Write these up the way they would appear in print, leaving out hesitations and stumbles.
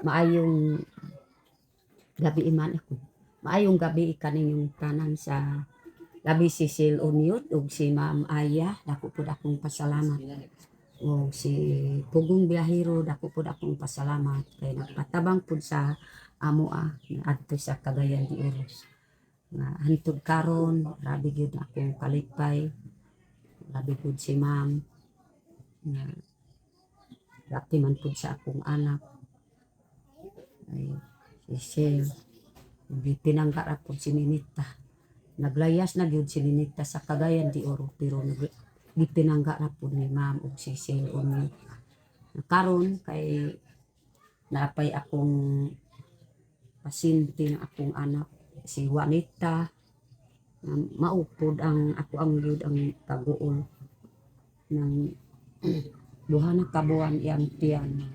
Maayong gabi iman ako. Maayong gabi kaninyong tanan sa labi si Sil Unyot ug si Ma'am Aya, dako pud akong pasalamat. O si Pugong Biyahero, dako pud akong pasalamat kay nagpatabang pud sa amo adto sa Cagayan de Oro. Nga hantod karon, grabe gyud akong kalipay. Grabe pud si Ma'am. Nga grabe man pud sa akong anak. Ay si Sil. Pinangga ra pud si Ninita. Naglayas na gyud si Ninita sa Cagayan de Oro pero gipinangga ra pud ni Ma'am ug si Sil Unyot. Karon kay napay akong pasyente ng akong anak si Juanita. Maupod ang ako ang gyud ang taguol ng duha na kabuan iyang tiyan.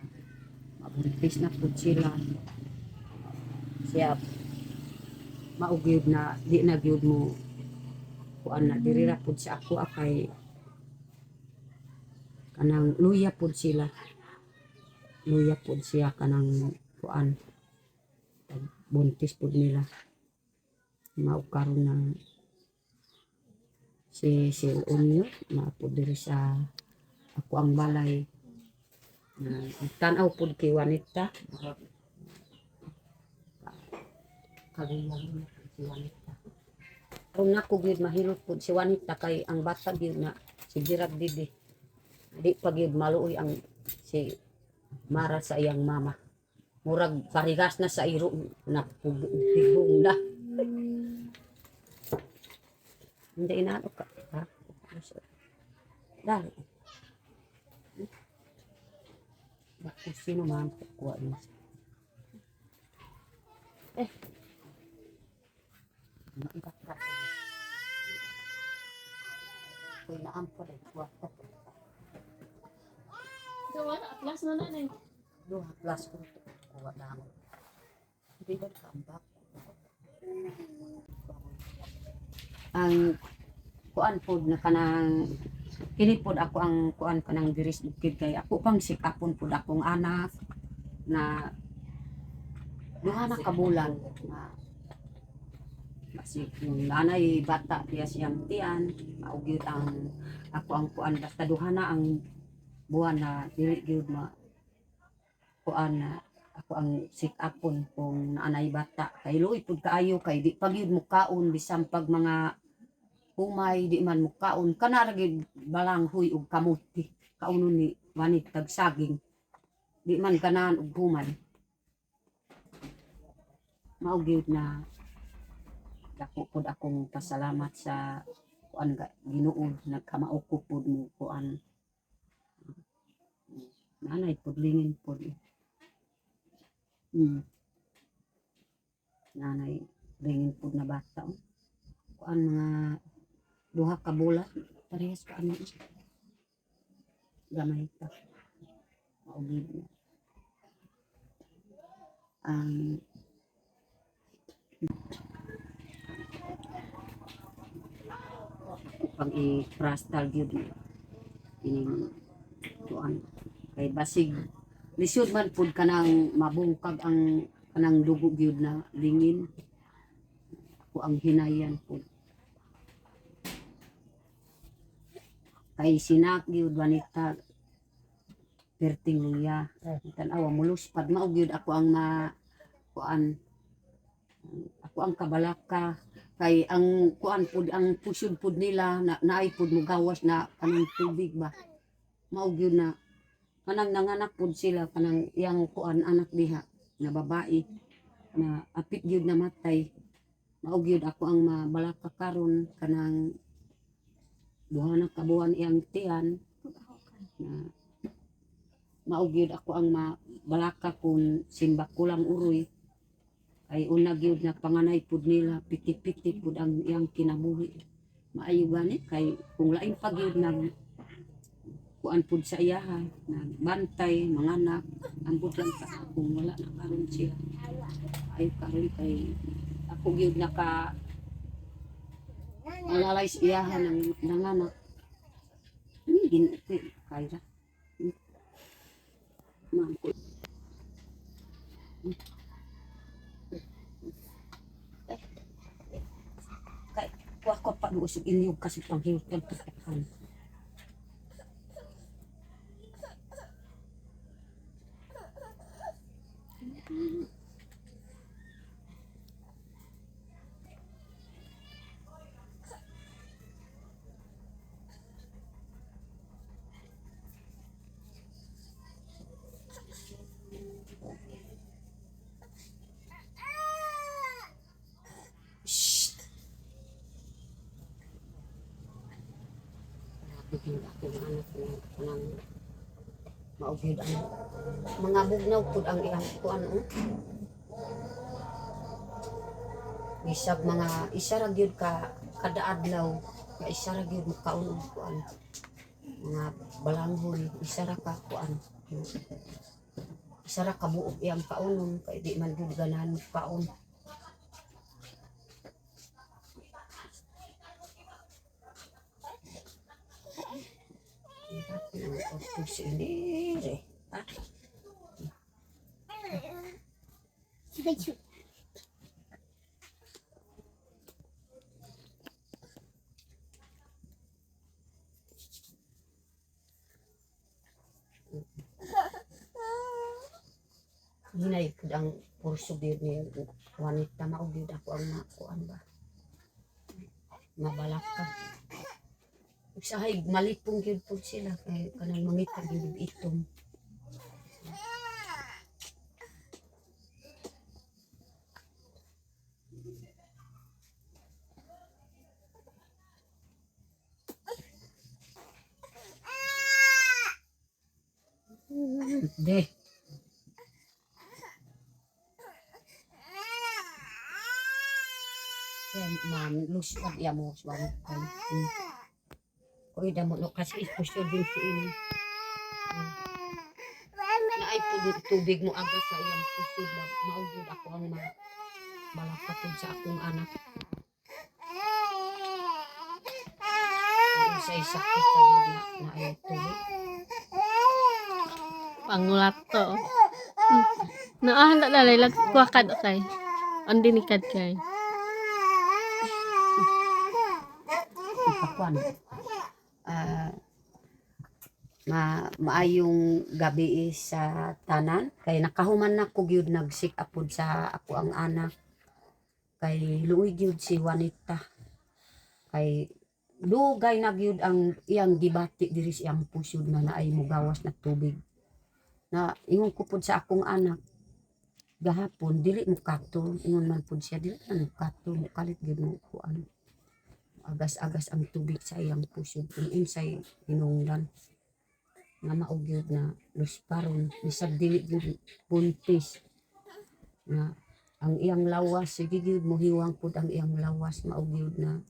Mabuntis na pud sila. Siya maugyud na di na gyud mo kuan na diri ra pud sa ako kay kanang luya pud sila. Luya pud siya kanang kuan buntis pud nila. Mao karon na si Sil Unyot na pud diri sa ako ang balay. Tan-aw pud kay Juanita. Kagiyang si Juanita. Kung nako gyud mahilot pud si Juanita kay ang bata gyud na si Jirag Didi. Di pa gyud maluoy ang si Mara sa iyang mama. Murag parigas na sa iro na pugong na. Hindi inaano ka. Ha? Dali. Bakit sino man kuha niya? Naangkat ka. Uy, naampo rin. Kuwata. Gawa na, atlas na na eh. Duha plus ko ito. Kuha na ako. Hindi ba kambak? Ang kuan pod na kanang kini pod ako ang kuan kanang diris bukid kay ako pang sikapon pod akong anak na duha na kabulan na kasi yung nanay bata diya siyang tiyan maugyud ang ako ang kuan basta duha na ang buwan na dili gyud ma kuan na ako ang sikapon kung naanay bata kay luoy pud kaayo kay di pa gyud mukaon bisan pag mga humay di man mukaon kana ra gyud balanghoy ug kamuti kaunon ni wanit tag saging di man ganahan og humay mao gyud na dako pud akong pasalamat sa kuan ga Ginoo nagkamao ko pud mo kuan nanay pud lingin pud nanay lingin pud na bata kuan mga duha ka bulan parehas ka ano gamay pa maugid na ang pag i-frastal gyud ining kuan kay basig lisod man pud kanang mabungkag ang kanang dugo gyud na lingin ako ang hinayan pud kay sinak gyud Juanita perting luya tan-awa mulus pad mao gyud ako ang kuan ako ang kabalaka kay ang kuan pud ang pusod pud nila na naay pud mugawas na kanang tubig ba mao gyud na kanang nanganak pud sila kanang iyang kuan anak diha na babae na apit gyud namatay mao gyud ako ang mabalaka karon kanang duha na kabuan iyang tiyan na mao gyud ako ang mabalaka kung simba kulang uroy ay una gyud na panganay pud nila piti-piti pud ang iyang kinabuhi maayo gani kay kung lain pa gyud nag kuan pud sa iyaha nagbantay manganak ambot lang ka kung wala na karon siya ay karon kay ako gyud naka alalay sa iyaha ng nanganak ginti kaya ma'am Kay kuha ko pa usog inyog kasi panghiyot ng pagkakan. Shh! Bigyan ako ng anak ko ng maugid ang mga bugnaw po ang iyang kuan bisag mga isa ra gyud ka kada adlaw nga isa ra gyud makaon og kuan mga balanghoy isa ra ka kuan isa ra ka buok iyang kaunon kay di man gyud ganahan kaon. Hinay pud ang purso gyud ni wanita mao gyud ako ang nakuan ba. Mabalak ka. Usahay malipong gyud pud sila kay kanang mangita gyud itom. De. Man, lusod ya mo sa Oy, damo no kasi ispusyo din si ini. Na ay tubig mo aga sa iyang pusod ba maugod ako ang malapatod sa akong anak. Sa sakit na ay tubig. Pangulat to. Naahala na lag kuha kad kay. Andi ni kad kay. Ipakuan. Maayong gabi sa tanan kay nakahuman na ko gyud nagsik apod sa ako ang anak kay luoy gyud si Juanita kay dugay na gyud ang iyang gibati diri sa iyang pusod na naay mogawas na tubig na ingon ko pud sa akong anak gahapon dili mo kato ingon man pud siya dili na kato kalit gyud mo kuan agas-agas ang tubig sa iyang pusod kung unsay hinungdan nga maugyod na lusparon bisag dili gyud buntis na ang iyang lawas sige gyud mohiwang pud ang iyang lawas maugyod na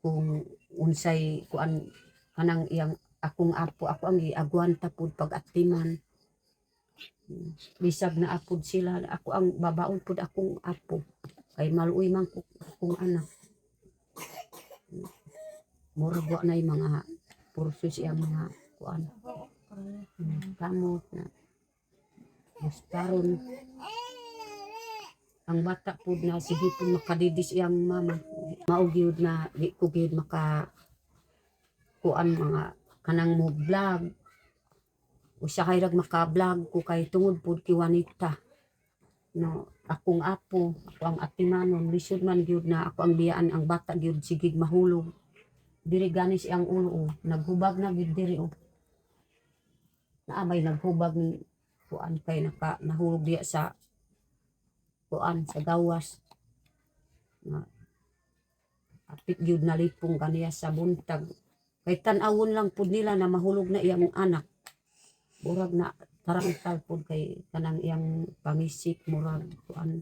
kung unsay kuan kanang iyang akong apo ako ang giagwanta pud pag-atiman bisag na apod sila ako ang babaon pud akong apo kay maluoy man ko akong anak murag wa nay mga pursos iyang mga kuan kamot na karon ang bata pud na sige pud makadidis iyang mama mao gyud na di ko gyud maka kuan mga kanang mo vlog usa kay rag maka vlog ko kay tungod pud ki Juanita no akong apo ako ang atimanon lisod man gyud na ako ang biyaan ang bata gyud sige mahulog diri gani siyang ulo naghubag na gyud diri naamay naghubag ni kuan kay nahulog diya sa kuan sa gawas na apit gyud nalipong kaniya sa buntag kay tan-awon lang pud nila na mahulog na iyang anak murag na tarantal pud kay kanang iyang pangisip murag kuan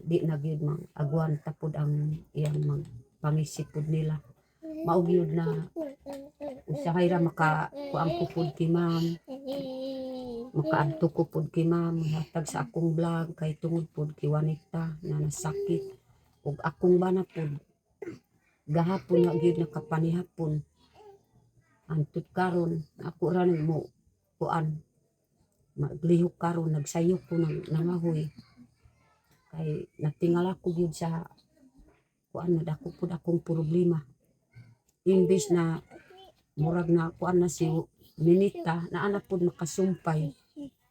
di na gyud mang agwan tapod ang iyang pangisip pud nila mao gyud na usahay ra maka kuan ko pud ki ma'am makaadto ko pud ki ma'am hatag sa akong vlog kay tungod pud ki Juanita na nasakit ug akong bana pud gahapon na gyud nakapanihapon antud karon ako ra mo kuan maglihok karon nagsayop ko ng nangahoy kay natingala ko gyud sa kuan na dako pud akong problema. Imbis na murag na kuan na si Minita na ana pud makasumpay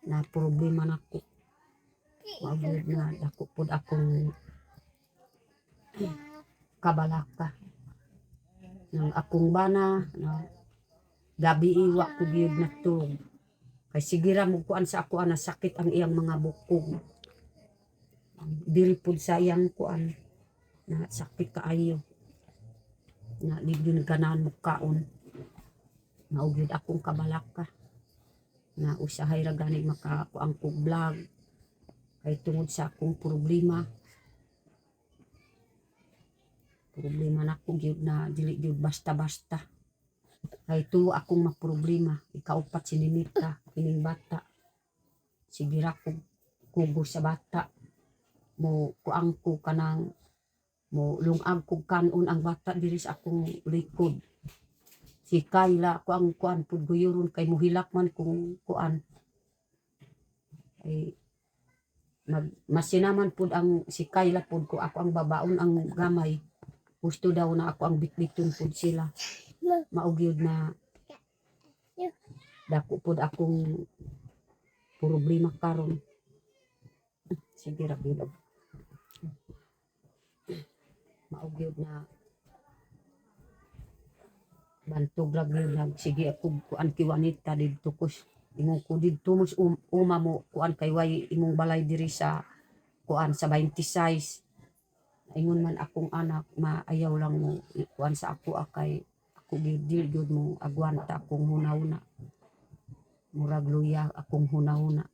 na problema nako. Maugod na dako pud akong kabalaka ng akong bana na gabi iwa ko gyud natulog. Kay sigira mo kuan sa ako ana sakit ang iyang mga bukog. Diri pud sa iyang kuan na sakit kaayo. Na di gyud ganahan mo kaon. Naugyud akong kabalaka. Na usahay ra gani makakuang kog vlog. Kay tungod sa akong problema. Problema na ko gyud na dili gyud basta-basta. Kay tuwa akong maproblema. Ikaupat si Ninita, kining bata. Sigira ko kugo sa bata. Mo kuang ko kanang mo lungag ko kanon ang bata diri sa akong likod. Si Kayla ko ang kuan pud guyuron kay muhilak man kung kuan. Ay masinaman pud ang si Kayla pud ko ako ang babaon ang gamay. Gusto daw na ako ang bitbiton pud sila. Maugyod na dako pud akong problema karon. Sige ra gyud. Maugyod na bantog ra gyud sige ako kuan kiwanita didto ko imong ko didto mos uma mo kuan kay way imong balay diri sa kuan sa 26. Ingon man akong anak maayaw lang mo kuan sa ako akay ako gyud mo agwanta akong hunahuna. Murag luya akong hunahuna.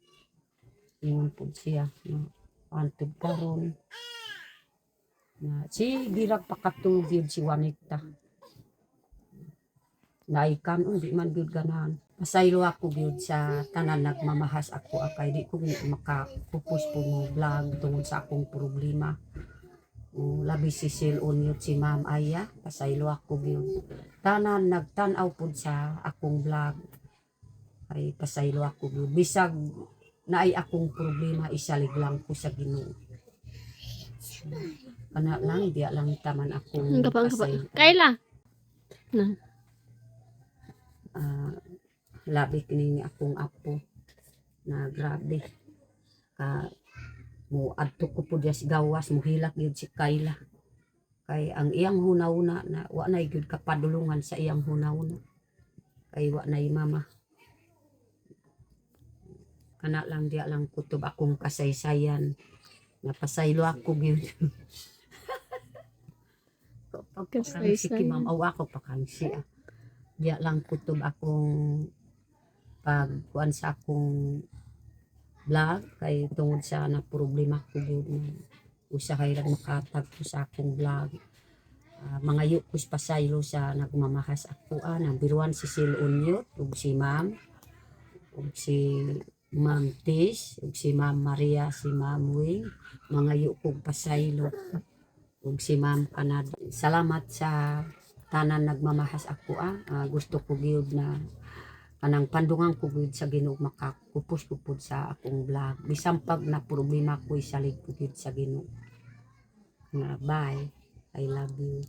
Ingon pud siya no antod karon na sige ra pakatulog gyud si Juanita. Naikan di man gyud ganahan. Pasaylo ako gyud sa tanan nagmamahas ako akay di ko makapupos po mo vlog tungod sa akong problema. Labi si Siluniot si Ma'am Aya, pasaylo ako gyud. Tanan nagtan-aw pud sa akong vlog. Ay pasaylo ako gyud. Bisag naay akong problema isalig lang ko sa Ginoo. Kana lang diya lang taman akong pasaylo. Kayla. Na. Labi kini akong apo na grabe mo adto ko pud sa gawas mo hilak gyud si Kayla kay ang iyang hunahuna na wa nay gyud kapadulungan sa iyang hunahuna kay wa nay mama kana lang diya lang kutob akong kasaysayan na pasaylo ako gyud. Pakangsi ma'am aw ako pakangsi diya lang kutob akong pagkuan sa akong vlog kay tungod sa na problema ko gyud usahay ra makatag ko sa akong vlog. Mangayo ko pasaylo sa nagmamahas ako number 1 si Siluniot ug si Ma'am ug si Ma'am Tis ug si Ma'am Maria si Ma'am Wing mangayo ko pasaylo ug si Ma'am Canada. Salamat sa tanan nagmamahas ako gusto ko gyud na anang pandungan ko gyud sa Ginoo makakupos ko pud sa akong vlog bisan pag na problema ko isalig ko gyud sa Ginoo. Bye, I love you.